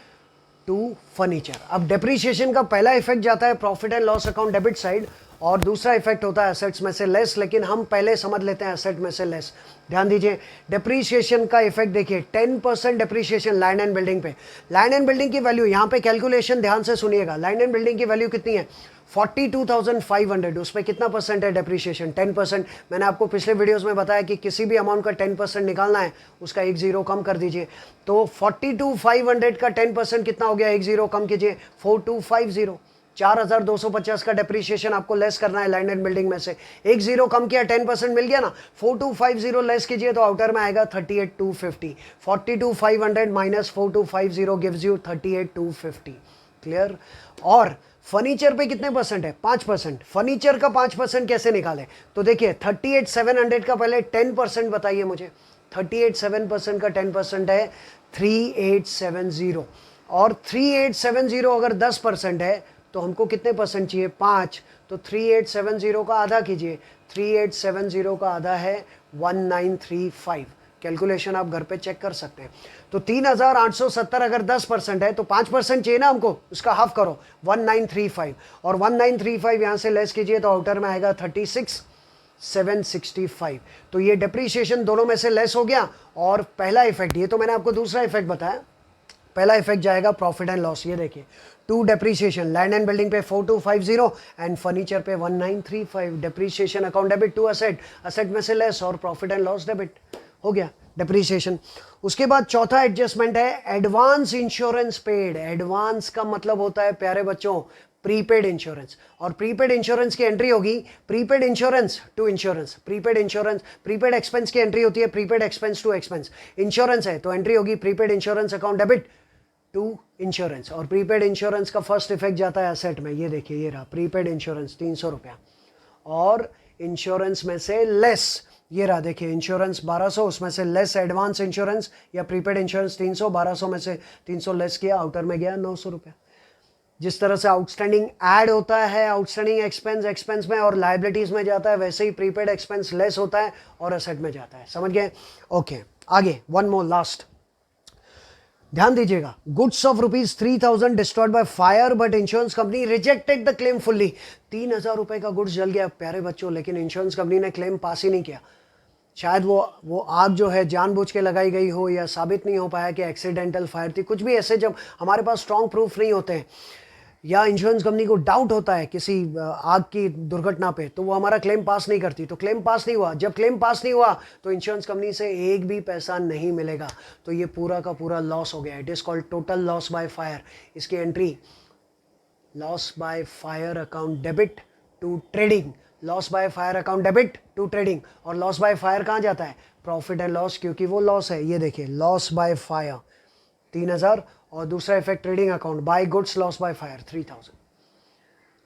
to furniture. अब डेप्रीशिएशन का पहला इफेक्ट जाता है profit and loss account debit side, और दूसरा इफेक्ट होता है एसेट्स में से लेस, लेकिन हम पहले समझ लेते हैं एसेट में से लेस। ध्यान दीजिए, डिप्रीशिएशन का इफेक्ट देखिए, 10% डिप्रीशिएशन लैंड एंड बिल्डिंग पे। लैंड एंड बिल्डिंग की वैल्यू यहाँ पे कैलकुलेशन ध्यान से सुनिएगा, लैंड एंड बिल्डिंग की वैल्यू कितनी है 42,500, उस पर कितना परसेंट है डिप्रीशिएशन 10%। मैंने आपको पिछले वीडियोस में बताया कि किसी भी अमाउंट का 10% निकालना है, उसका एक जीरो कम कर दीजिए। तो 42,500 का 10% कितना हो गया, एक जीरो कम कीजिए 4250, 4,250 का डेप्रीशिएशन आपको लेस करना है लैंड एंड बिल्डिंग में से, एक जीरो कम किया 10% मिल गया ना, 4250 लेस कीजिए तो आउटर में आएगा 38,250। 42,500 माइनस 4250 गिव्स यू 38,250। क्लियर। और फर्नीचर पे कितने परसेंट है, 5%। फर्नीचर का 5% कैसे निकाले, तो देखिए 38,700 का पहले 10% बताइए मुझे। 38,700 का 10% है 3870, और 3870 अगर 10% है तो हमको कितने परसेंट चाहिए, 5। तो 3870 का आधा कीजिए, 3870 का आधा है 1935। कैलकुलेशन आप घर पे चेक कर सकते हैं। तो 3,870 अगर 10% है तो 5% चाहिए ना हमको, उसका हाफ करो 1935, और 1935 यहाँ से लेस कीजिए तो आउटर में आएगा 36,765। तो ये डिप्रीशिएशन दोनों में से लेस हो गया। और पहला इफेक्ट, ये तो मैंने आपको दूसरा इफेक्ट बताया, पहला इफेक्ट जाएगा प्रॉफिट एंड लॉस। ये देखिए, 2 डेप्रीशिएशन, लैंड एंड बिल्डिंग पे 4250 एंड फर्नीचर पे 1935। Depreciation account debit to asset, asset में से लेस, और प्रॉफिट एंड लॉस डेबिट हो गया डेप्रीशिएशन। उसके बाद चौथा एडजस्टमेंट है एडवांस इंश्योरेंस पेड। एडवांस का मतलब होता है प्यारे बच्चों प्रीपेड इंश्योरेंस, और प्रीपेड इंश्योरेंस की एंट्री होगी prepaid insurance to insurance. Prepaid insurance, prepaid expense की एंट्री होती है prepaid expense to expense. Insurance है तो एंट्री होगी prepaid insurance account debit to insurance. और प्रीपेड इंश्योरेंस का फर्स्ट इफेक्ट जाता है एसेट में, ये देखिए ये रहा प्रीपेड इंश्योरेंस 300 रुपया, और इंश्योरेंस में से लेस, ये रहा देखिए इंश्योरेंस 1200, उसमें से लेस एडवांस इंश्योरेंस या प्रीपेड इंश्योरेंस 300, 1200 में से 300 लेस किया, आउटर में गया 900 रुपया। जिस तरह से आउटस्टैंडिंग ऐड होता है आउटस्टैंडिंग एक्सपेंस में और लाइबिलिटीज में जाता है, वैसे ही प्रीपेड एक्सपेंस लेस होता है और एसेट में जाता है। समझ गए? ओके, आगे वन मोर लास्ट, ध्यान दीजिएगा। Goods of ₹3,000 destroyed by fire but insurance company rejected the claim fully. 3,000 रुपए का गुड्स जल गया प्यारे बच्चों, लेकिन इंश्योरेंस कंपनी ने क्लेम पास ही नहीं किया। शायद वो आग जो है जानबूझ के लगाई गई हो, या साबित नहीं हो पाया कि एक्सीडेंटल फायर थी, कुछ भी ऐसे। जब हमारे पास स्ट्रॉन्ग प्रूफ नहीं होते हैं या इंश्योरेंस कंपनी को डाउट होता है किसी आग की दुर्घटना पे, तो वो हमारा क्लेम पास नहीं करती। तो क्लेम पास नहीं हुआ, जब क्लेम पास नहीं हुआ तो इंश्योरेंस कंपनी से एक भी पैसा नहीं मिलेगा, तो ये पूरा का पूरा लॉस हो गया। It is called total loss by fire. इसकी entry loss by fire account debit to trading, loss by fire account debit to trading. और लॉस बाय फायर कहाँ जाता है, प्रॉफिट एंड लॉस, क्योंकि वो लॉस है। ये देखिए लॉस बाय फायर 3,000, और दूसरा effect trading account by goods loss by fire 3,000।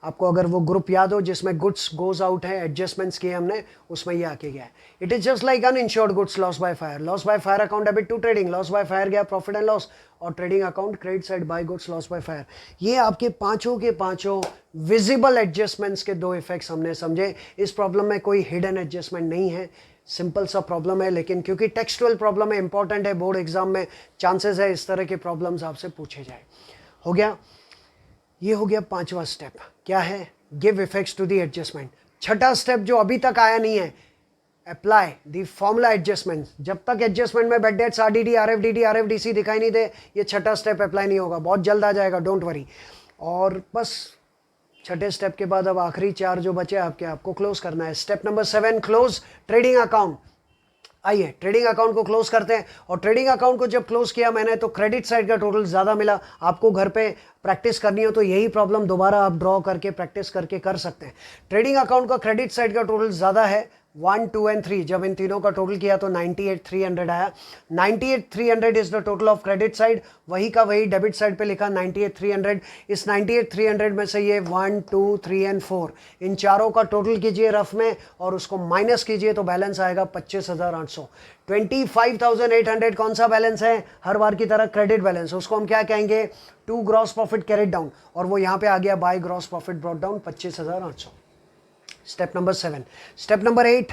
आपको अगर वो ग्रुप याद हो जिसमें गुड्स गोज आउट है, एडजस्टमेंट्स किए हमने, उसमें ये आके गया है। It is just like uninsured goods loss by fire. Loss by fire account debit to trading, loss by fire गया प्रॉफिट एंड लॉस, और trading account credit side by goods loss by fire. ये आपके पांचों के पांचों विजिबल एडजस्टमेंट्स के दो इफेक्ट्स हमने समझे। इस प्रॉब्लम में कोई हिडन एडजस्टमेंट नहीं है, सिंपल सा प्रॉब्लम है, लेकिन क्योंकि टेक्सचुअल प्रॉब्लम है, इंपॉर्टेंट है, बोर्ड एग्जाम में चांसेस है इस तरह के प्रॉब्लम्स आपसे पूछे जाए। हो गया, ये हो गया पांचवा स्टेप। क्या है, give effects to the adjustment. छठा स्टेप जो अभी तक आया नहीं है, अप्लाई द फॉर्मूला एडजस्टमेंट। जब तक एडजस्टमेंट में बेड डेट्स, आरडीडी, आरएफडीडी, आरएफडीसी दिखाई नहीं दे, ये छठा स्टेप अप्लाई नहीं होगा, बहुत जल्द आ जाएगा, डोंट वरी। और बस छठे स्टेप के बाद अब आखिरी चार जो बचे आपके, आपको क्लोज करना है। Step number 7, close trading account. आइए ट्रेडिंग अकाउंट को क्लोज करते हैं। और ट्रेडिंग अकाउंट को जब क्लोज किया मैंने, तो क्रेडिट साइड का टोटल ज़्यादा मिला। आपको घर पे प्रैक्टिस करनी हो तो यही प्रॉब्लम दोबारा आप ड्रॉ करके प्रैक्टिस करके कर सकते हैं। ट्रेडिंग अकाउंट का क्रेडिट साइड का टोटल ज़्यादा है, 1, 2 एंड 3। जब इन तीनों का टोटल किया तो 98,300 आया। 98,300 is the total of credit side. वही का वही डेबिट साइड पे लिखा 98,300। इस 98,300 में से ये 1, 2, 3 एंड 4, इन चारों का टोटल कीजिए रफ में और उसको माइनस कीजिए तो बैलेंस आएगा 25,800। 25,800 कौन सा बैलेंस है, हर बार की तरह क्रेडिट बैलेंस। उसको हम क्या कहेंगे, to gross profit carried down, और वो यहाँ पे आ गया by gross profit brought down 25,800। Step number 7। Step number 8,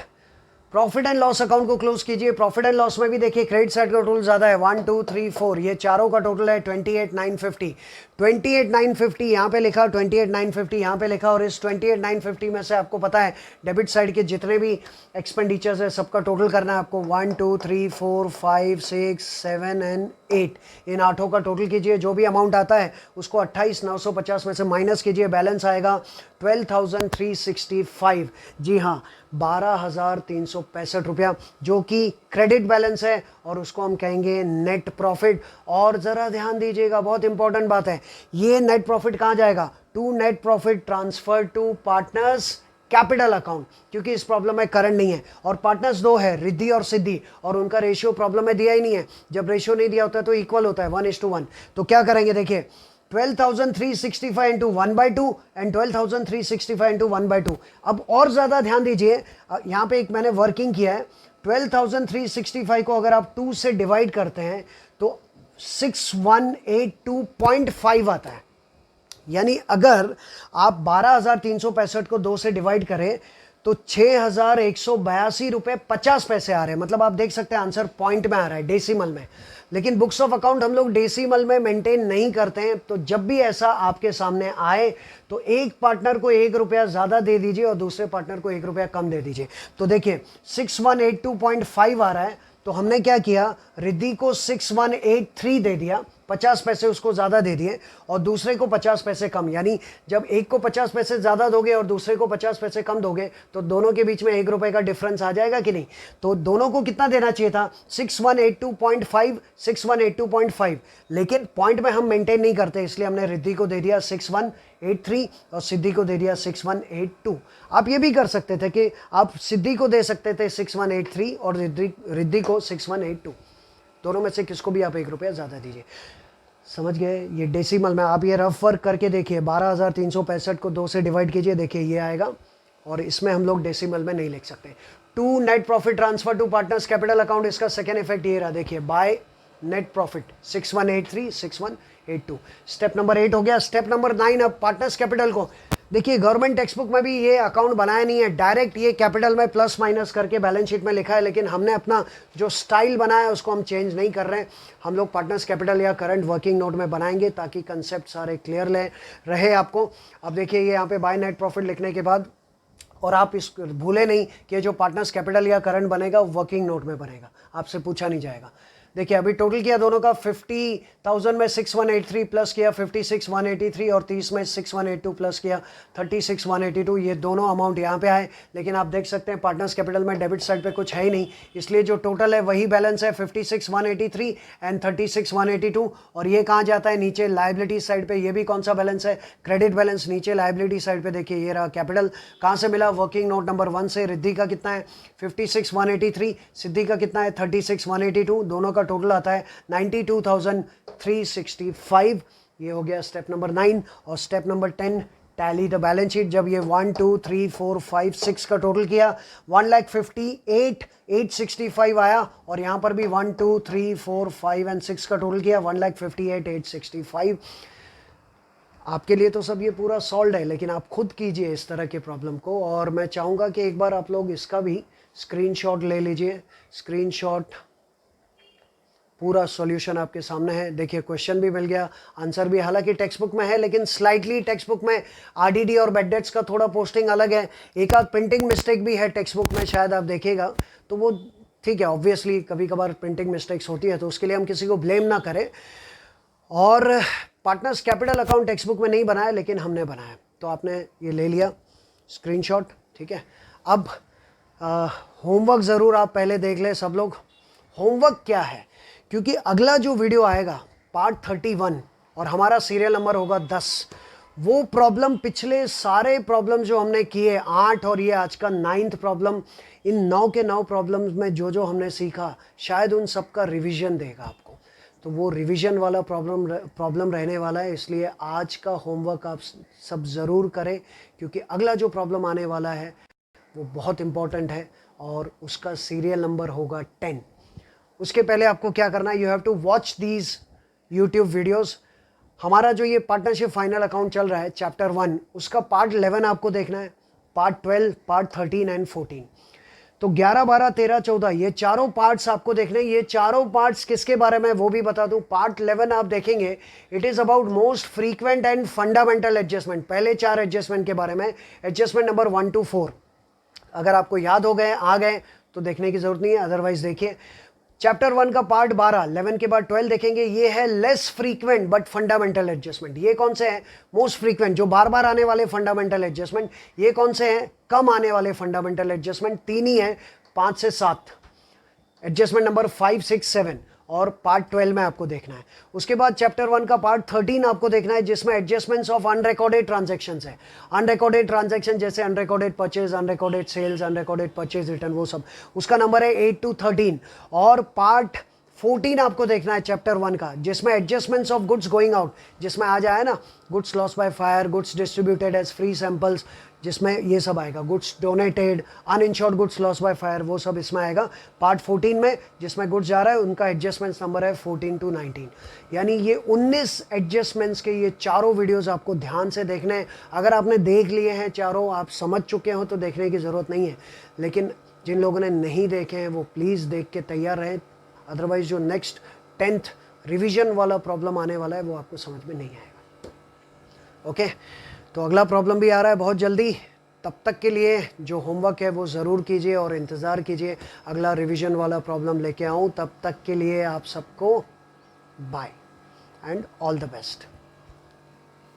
profit and loss account को क्लोज कीजिए। प्रॉफिट एंड लॉस में भी देखिए क्रेडिट साइड का टोटल ज्यादा है, 1 2 3 4, ये चारों का टोटल है 28,950। 28,950 यहाँ पे लिखा, 28,950 यहाँ पे लिखा, और इस 28,950 में से आपको पता है डेबिट साइड के जितने भी एक्सपेंडिचर्स है सबका टोटल करना है आपको। 1 2 3 4 5 6 7 एंड 8, इन आठों का टोटल कीजिए। जो भी अमाउंट आता है उसको 28,950 में से माइनस कीजिए, बैलेंस आएगा 12,365। जी हाँ, 12,365 रुपया, जो कि क्रेडिट बैलेंस है और उसको हम कहेंगे नेट प्रॉफिट। और ज़रा ध्यान दीजिएगा, बहुत इंपॉर्टेंट बात है, ये नेट प्रॉफिट कहाँ जाएगा? To net profit transfer to partners capital account, क्योंकि इस प्रॉब्लम में करंट नहीं है और पार्टनर्स दो है, रिद्धि और सिद्धि, और उनका रेशियो प्रॉब्लम में दिया ही नहीं है। जब रेशियो नहीं दिया होता है तो इक्वल होता है 1:1। तो क्या करेंगे, देखिए 12,365 इंटू 1/2 एंड 12,365 इंटू 1/2। अब और ज़्यादा ध्यान दीजिए, यहाँ पे एक मैंने वर्किंग किया है। 12,365 को अगर आप 2 से डिवाइड करते हैं तो 6182.5 आता है। यानी अगर आप 12,365 को 2 से डिवाइड करें तो 6,182 रुपये 50 पैसे आ रहे हैं। मतलब आप देख सकते हैं आंसर पॉइंट में आ रहा है, डेसिमल में। लेकिन बुक्स ऑफ अकाउंट हम लोग डेसिमल में मेंटेन नहीं करते हैं। तो जब भी ऐसा आपके सामने आए तो एक पार्टनर को 1 रुपया ज़्यादा दे दीजिए और दूसरे पार्टनर को 1 रुपया कम दे दीजिए। तो देखिए 6182.5 आ रहा है, तो हमने क्या किया, रिद्धि को 6183 दे दिया, 50 पैसे उसको ज़्यादा दे दिए और दूसरे को 50 पैसे कम। यानी जब एक को 50 पैसे ज़्यादा दोगे और दूसरे को 50 पैसे कम दोगे तो दोनों के बीच में 1 रुपये का डिफरेंस आ जाएगा कि नहीं? तो दोनों को कितना देना चाहिए था? 6182.5, 6182.5। लेकिन पॉइंट में हम मेंटेन नहीं करते, इसलिए हमने रिद्धि को दे दिया 6183 और सिद्धि को दे दिया 6182। आप ये भी कर सकते थे कि आप सिद्धि को दे सकते थे 6183 और रिद्धि को 6182, दोनों में से किसको भी आप 1 रुपया ज़्यादा दीजिए। समझ गए? ये डेसिमल में आप ये रफ वर्क करके देखिए, 12,365 को 2 से डिवाइड कीजिए, देखिए ये आएगा। और इसमें हम लोग डेसिमल में नहीं लिख सकते। To net profit transfer to partners capital account, इसका सेकेंड इफेक्ट ये रहा, देखिए by net profit 6183 6182। Step number 8 हो गया। स्टेप नंबर 9, अब पार्टनर्स कैपिटल को देखिए, गवर्नमेंट टेक्स्ट बुक में भी ये अकाउंट बनाया नहीं है, डायरेक्ट ये कैपिटल में प्लस माइनस करके बैलेंस शीट में लिखा है। लेकिन हमने अपना जो स्टाइल बनाया है उसको हम चेंज नहीं कर रहे हैं। हम लोग पार्टनर्स कैपिटल या करंट वर्किंग नोट में बनाएंगे ताकि कंसेप्ट सारे क्लियर रहे आपको। अब देखिए ये यहाँ पे बाय नेट प्रॉफिट लिखने के बाद, और आप इस भूले नहीं कि जो पार्टनर्स कैपिटल या करंट बनेगा वो वर्किंग नोट में बनेगा, आपसे पूछा नहीं जाएगा। देखिए अभी टोटल किया दोनों का, 50,000 में 6183 प्लस किया 56,183 और 30 में 6182 प्लस किया 36,182। ये दोनों अमाउंट यहाँ पे आए। लेकिन आप देख सकते हैं पार्टनर्स कैपिटल में डेबिट साइड पे कुछ है ही नहीं, इसलिए जो टोटल है वही बैलेंस है 56,183 एंड 36,182। और ये कहाँ जाता है? नीचे लाइबिलिटी साइड पे। ये भी कौन सा बैलेंस है? Credit balance. नीचे लाइबिलिटी साइड पे देखिए ये रहा कैपिटल। कहाँ से मिला? वर्किंग नोट नंबर 1 से। रिद्धि का कितना है? 56,183। सिद्धि का कितना है? 36,182। दोनों का टोटल आता है 92,365। ये हो गया स्टेप नंबर 9। और step number 10, tally the balance sheet. जब ये 1 2 3 4 5 6 का टोटल किया 1,58,865 आया, और यहाँ पर भी 1 2 3 4 5 एंड 6 का टोटल किया 1,58,865। आपके लिए तो सब ये पूरा सॉल्व है, लेकिन आप खुद कीजिए इस तरह के प्रॉब्लम को। और मैं चाहूँगा कि एक बार आप लोग इसका भी स्क्रीनशॉट ले लीजिए। स्क्रीनशॉट, पूरा सॉल्यूशन आपके सामने है। देखिए क्वेश्चन भी मिल गया, आंसर भी हालांकि टेक्स्ट बुक में है, लेकिन स्लाइटली टेक्स्ट बुक में आरडीडी और बेड डेट्स का थोड़ा पोस्टिंग अलग है। एक आध प्रिंटिंग मिस्टेक भी है टेक्स्ट बुक में, शायद आप देखिएगा तो वो ठीक है। ऑब्वियसली कभी कभार प्रिंटिंग मिस्टेक्स होती है, तो उसके लिए हम किसी को ब्लेम ना करें। और partners capital account text book में नहीं बनाया, लेकिन हमने बनाया, तो आपने ये ले लिया स्क्रीनशॉट, ठीक है। अब होमवर्क ज़रूर आप पहले देख लें सब लोग। होमवर्क क्या है? क्योंकि अगला जो वीडियो आएगा पार्ट 31 और हमारा सीरियल नंबर होगा 10, वो प्रॉब्लम पिछले सारे प्रॉब्लम जो हमने किए 8 और ये आज का 9th प्रॉब्लम, इन 9 के 9 प्रॉब्लम्स में जो हमने सीखा शायद उन सब का रिवीजन देगा आपको। तो वो रिवीजन वाला प्रॉब्लम रहने वाला है, इसलिए आज का होमवर्क आप सब ज़रूर करें, क्योंकि अगला जो प्रॉब्लम आने वाला है वो बहुत इम्पॉर्टेंट है और उसका सीरियल नंबर होगा 10। उसके पहले आपको क्या करना है? You have to watch these YouTube videos. हमारा जो ये पार्टनरशिप फाइनल अकाउंट चल रहा है चैप्टर 1, उसका पार्ट 11 आपको देखना है, पार्ट 12, पार्ट 13 एंड 14। तो 11, 12, 13, 14 ये चारों पार्ट्स आपको देखने, ये चारों पार्ट्स किसके बारे में वो भी बता दूं। पार्ट 11 आप देखेंगे, it is about most frequent and fundamental adjustment. पहले 4 एडजस्टमेंट के बारे में, एडजस्टमेंट नंबर 1 to 4 अगर आपको याद हो गए, आ गए तो देखने की जरूरत नहीं है, अदरवाइज देखिए। चैप्टर 1 का पार्ट 12, 11 के बाद 12 देखेंगे, ये है less frequent but fundamental adjustment. ये कौन से हैं? मोस्ट फ्रीक्वेंट, जो बार बार आने वाले फंडामेंटल एडजस्टमेंट। ये कौन से हैं? कम आने वाले फंडामेंटल एडजस्टमेंट। 3 ही हैं, 5 से 7, एडजस्टमेंट नंबर 5, 6, 7 और पार्ट 12 में आपको देखना है। उसके बाद चैप्टर 1 का पार्ट 13 आपको देखना है, जिसमें एडजस्टमेंट्स ऑफ अनरिकॉर्डेड ट्रांजैक्शंस है। अनरिकॉर्डेड ट्रांजैक्शन जैसे unrecorded purchase, unrecorded sales, unrecorded purchase return, वो सब, उसका नंबर है 8 to 13। और पार्ट 14 आपको देखना है चैप्टर 1 का, जिसमें adjustments of goods going out, जिसमें आ जाए ना goods loss by fire, goods distributed as free samples, जिसमें ये सब आएगा, goods donated, uninsured goods loss by fire, वो सब इसमें आएगा पार्ट 14 में, जिसमें गुड्स जा रहा है उनका एडजस्टमेंट्स नंबर है 14 to 19। यानी ये 19 एडजस्टमेंट्स के ये चारों वीडियोस आपको ध्यान से देखने हैं। अगर आपने देख लिए हैं चारों, आप समझ चुके हो, तो देखने की ज़रूरत नहीं है। लेकिन जिन लोगों ने नहीं देखे हैं वो प्लीज़ देख के तैयार रहें, अदरवाइज जो नेक्स्ट 10th रिवीजन वाला प्रॉब्लम आने वाला है वो आपको समझ में नहीं आएगा। ओके, तो अगला प्रॉब्लम भी आ रहा है बहुत जल्दी। तब तक के लिए जो होमवर्क है वो ज़रूर कीजिए और इंतज़ार कीजिए, अगला रिवीजन वाला प्रॉब्लम लेके आऊँ। तब तक के लिए आप सबको bye and all the best.